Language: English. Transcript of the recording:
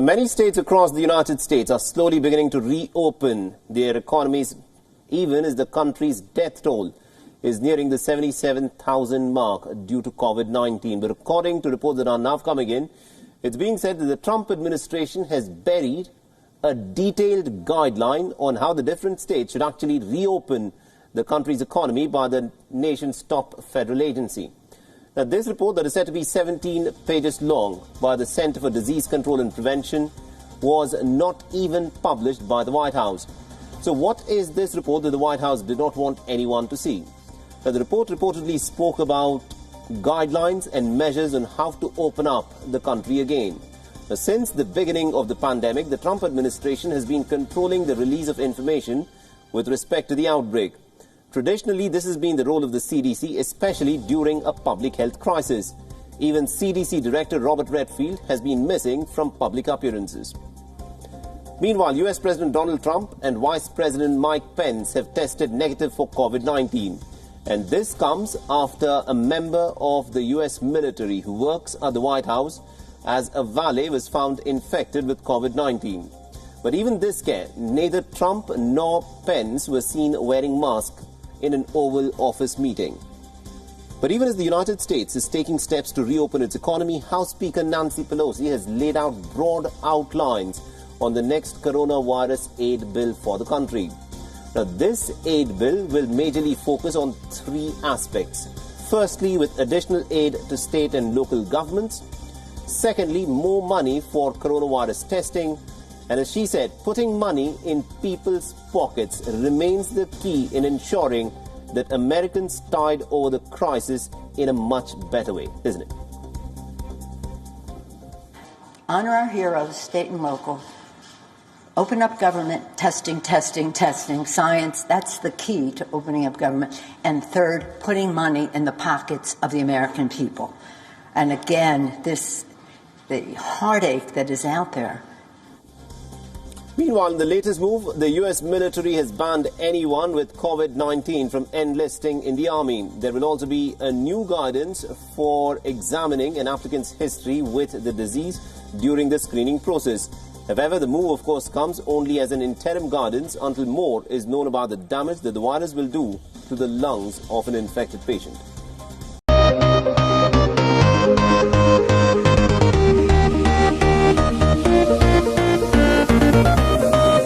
Many states across the United States are slowly beginning to reopen their economies, even as the country's death toll is nearing the 77,000 mark due to COVID-19. But according to reports that are now coming in, it's being said that the Trump administration has buried a detailed guideline on how the different states should actually reopen the country's economy by the nation's top federal agency. Now, this report, that is said to be 17 pages long by the Center for Disease Control and Prevention, was not even published by the White House. So what is this report that the White House did not want anyone to see? Now, the report reportedly spoke about guidelines and measures on how to open up the country again. Now, since the beginning of the pandemic, the Trump administration has been controlling the release of information with respect to the outbreak. Traditionally, this has been the role of the CDC, especially during a public health crisis. Even CDC Director Robert Redfield has been missing from public appearances. Meanwhile, US President Donald Trump and Vice President Mike Pence have tested negative for COVID-19. And this comes after a member of the US military who works at the White House as a valet was found infected with COVID-19. But even this scare, neither Trump nor Pence were seen wearing masks in an Oval Office meeting. But even as the United States is taking steps to reopen its economy, House Speaker Nancy Pelosi has laid out broad outlines on the next coronavirus aid bill for the country. Now, this aid bill will majorly focus on three aspects. Firstly, with additional aid to state and local governments. Secondly, more money for coronavirus testing. And as she said, putting money in people's pockets remains the key in ensuring that Americans tide over the crisis in a much better way, isn't it? Honor our heroes, state and local. Open up government, testing, science. That's the key to opening up government. And third, putting money in the pockets of the American people. And again, the heartache that is out there. Meanwhile, in the latest move, the US military has banned anyone with COVID-19 from enlisting in the army. There will also be a new guidance for examining an applicant's history with the disease during the screening process. However, the move, of course, comes only as an interim guidance until more is known about the damage that the virus will do to the lungs of an infected patient.